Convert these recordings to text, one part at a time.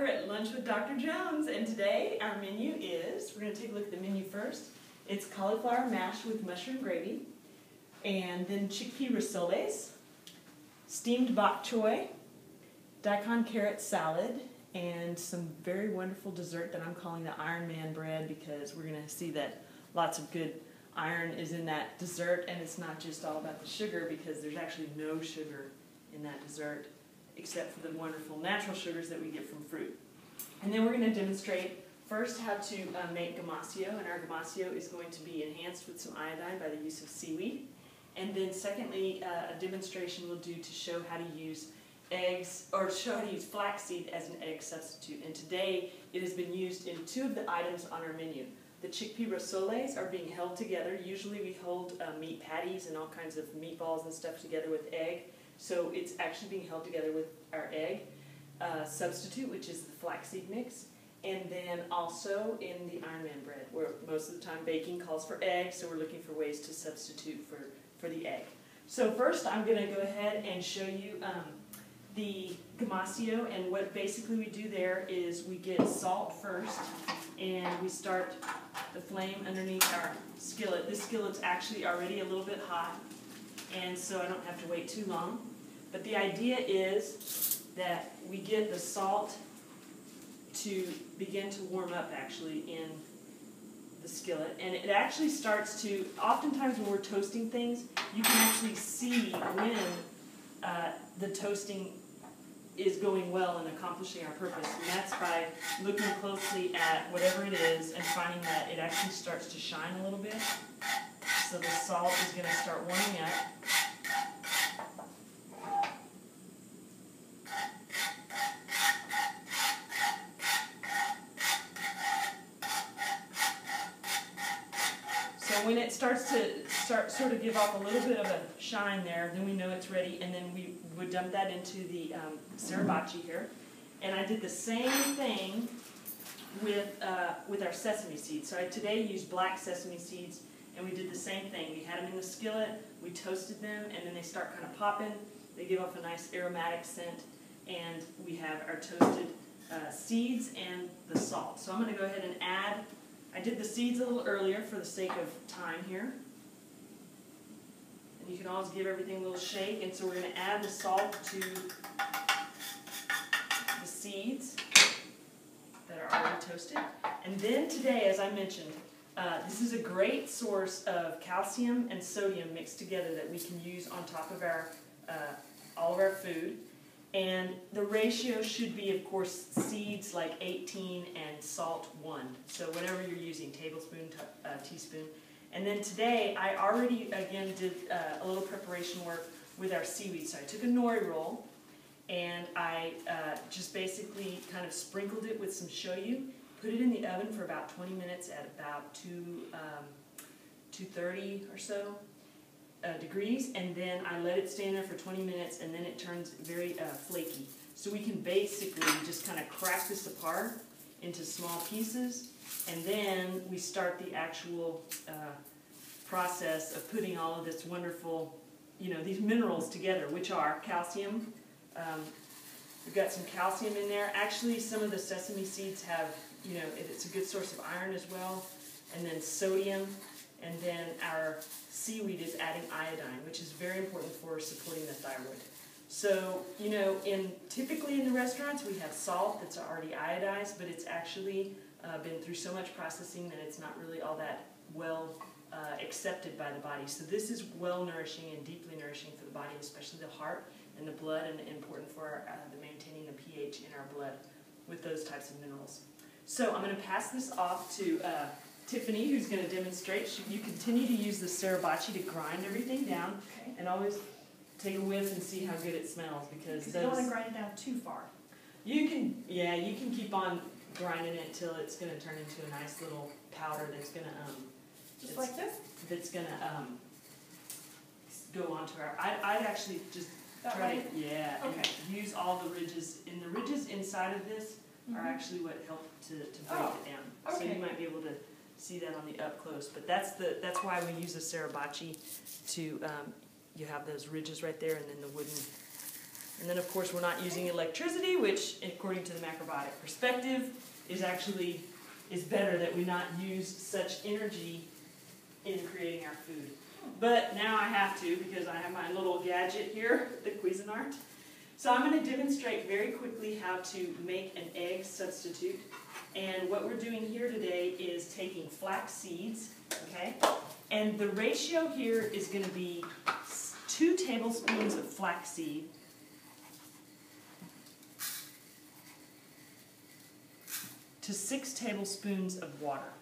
we're at Lunch with Dr. Jones, and today our menu is, we're going to take a look at the menu first. It's cauliflower mash with mushroom gravy, and then chickpea rissoles, steamed bok choy, daikon carrot salad, and some very wonderful dessert that I'm calling the Iron Man bread, because we're going to see that lots of good iron is in that dessert, and it's not just all about the sugar, because there's actually no sugar in that dessert except for the wonderful natural sugars that we get from fruit. And then we're going to demonstrate first how to make gamasio, and our gamasio is going to be enhanced with some iodine by the use of seaweed. And then secondly, a demonstration we'll do to show how to use eggs, or show how to use flaxseed as an egg substitute. And today it has been used in two of the items on our menu. The chickpea rissoles are being held together. Usually we hold meat patties and all kinds of meatballs and stuff together with egg. So it's actually being held together with our egg substitute, which is the flaxseed mix. And then also in the Iron Man bread, where most of the time baking calls for egg, so we're looking for ways to substitute for the egg. So first I'm going to go ahead and show you the gamasio, and what basically we do there is we get salt first, and we start the flame underneath our skillet. This skillet's actually already a little bit hot, and so I don't have to wait too long. But the idea is that we get the salt to begin to warm up actually in the skillet. And it actually starts to, oftentimes when we're toasting things, you can actually see when the toasting is going well and accomplishing our purpose. And that's by looking closely at whatever it is and finding that it actually starts to shine a little bit. So the salt is going to start warming up. So when it starts to sort of give off a little bit of a shine there, then we know it's ready, and then we would dump that into the sriracha here. And I did the same thing with our sesame seeds. So I today used black sesame seeds, and we did the same thing. We had them in the skillet, we toasted them, and then they start kind of popping. They give off a nice aromatic scent, and we have our toasted seeds and the salt. So I'm going to go ahead and add. I did the seeds a little earlier for the sake of time here. And you can always give everything a little shake. And so we're going to add the salt to the seeds that are already toasted. And then today, as I mentioned, this is a great source of calcium and sodium mixed together that we can use on top of our all of our food. And the ratio should be, of course, seeds like 18 and salt 1. So whatever you're using, tablespoon, teaspoon. And then today, I already, again, did a little preparation work with our seaweed. So I took a nori roll, and I just basically kind of sprinkled it with some shoyu, put it in the oven for about 20 minutes at about 230 or so. Degrees, and then I let it stand there for 20 minutes, and then it turns very flaky. So we can basically just kind of crack this apart into small pieces, and then we start the actual process of putting all of this wonderful, these minerals together, which are calcium. We've got some calcium in there. Actually, some of the sesame seeds have, it's a good source of iron as well, and then sodium. And then our seaweed is adding iodine, which is very important for supporting the thyroid. So, typically in the restaurants we have salt that's already iodized, but it's actually been through so much processing that it's not really all that well accepted by the body. So this is well nourishing and deeply nourishing for the body, especially the heart and the blood, and important for the maintaining the pH in our blood with those types of minerals. So I'm going to pass this off to Tiffany, who's going to demonstrate. You continue to use the sriracha to grind everything down, and always take a whiff and see how good it smells, because you don't want to grind it down too far. You can keep on grinding it till it's going to turn into a nice little powder that's going to just like this. That's going to go onto our. I'd actually just try to use all the ridges. And the ridges inside of this are actually what help to break it down. So you might be able to see that on the up close, but that's why we use the sriracha to you have those ridges right there, and then the wooden And then of course we're not using electricity, which according to the macrobiotic perspective is better that we not use such energy in creating our food. But now I have to because I have my little gadget here, the Cuisinart. So I'm going to demonstrate very quickly how to make an egg substitute. And what we're doing here today is taking flax seeds, okay? And the ratio here is going to be 2 tablespoons of flaxseed to 6 tablespoons of water.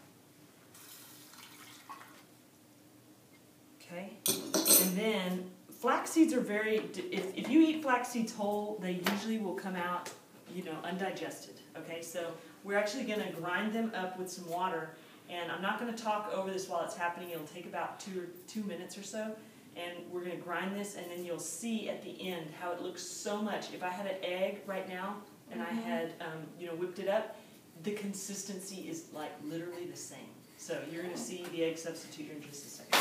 Okay? And then flax seeds are if you eat flax seeds whole, they usually will come out, undigested. Okay? So we're actually going to grind them up with some water, and I'm not going to talk over this while it's happening. It'll take about 2 minutes or so, and we're going to grind this, and then you'll see at the end how it looks so much. If I had an egg right now and I had whipped it up, the consistency is like literally the same. So you're going to see the egg substitute in just a second.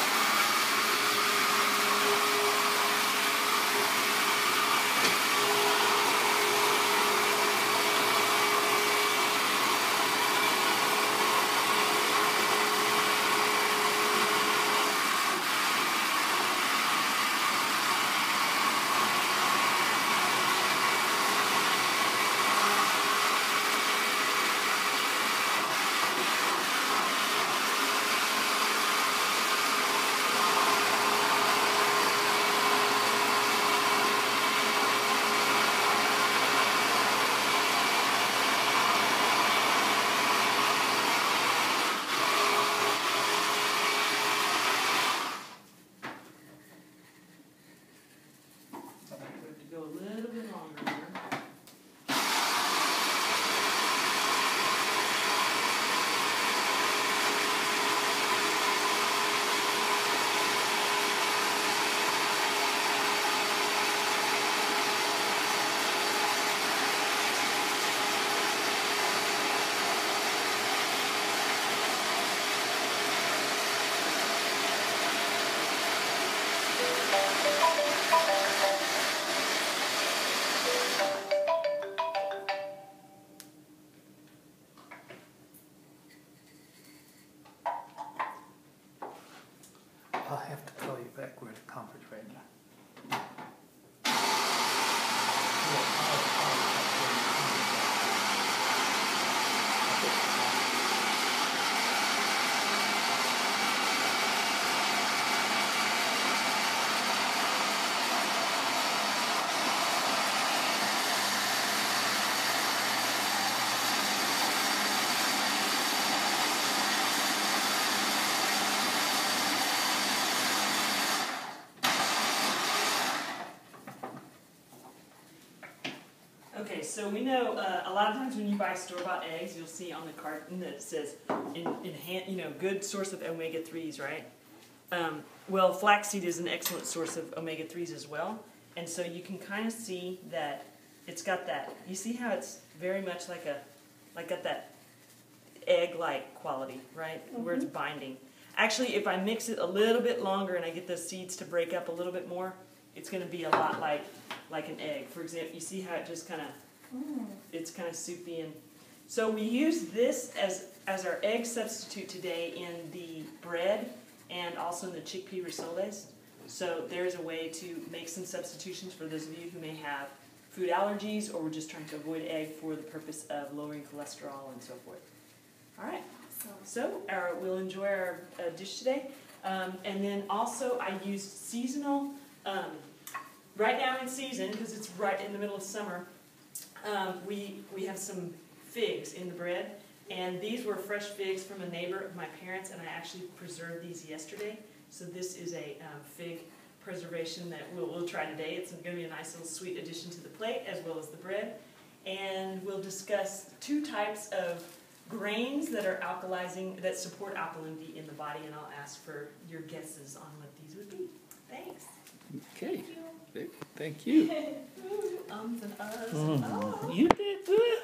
Go a little bit longer here. I'll have to call you back. We're at a conference right now. Okay, so we know a lot of times when you buy store-bought eggs, you'll see on the carton that it says, good source of omega-3s, right? Well, flaxseed is an excellent source of omega-3s as well, and so you can kind of see that it's got that. You see how it's very much got that egg-like quality, right? Mm-hmm. Where it's binding. Actually, if I mix it a little bit longer and I get those seeds to break up a little bit more, it's going to be a lot like an egg. For example, you see how it just kind of, it's kind of soupy. And so we use this as our egg substitute today in the bread and also in the chickpea risoles. So there's a way to make some substitutions for those of you who may have food allergies or we're just trying to avoid egg for the purpose of lowering cholesterol and so forth. All right, so we'll enjoy our dish today. And then also I used seasonal, right now in season, because it's right in the middle of summer, we have some figs in the bread. And these were fresh figs from a neighbor of my parents, and I actually preserved these yesterday. So this is a fig preservation that we'll try today. It's going to be a nice little sweet addition to the plate as well as the bread. And we'll discuss 2 types of grains that are alkalizing, that support alkalinity in the body, and I'll ask for your guesses on what these would be. Thanks. Okay. Thank you. And uhs and You did good.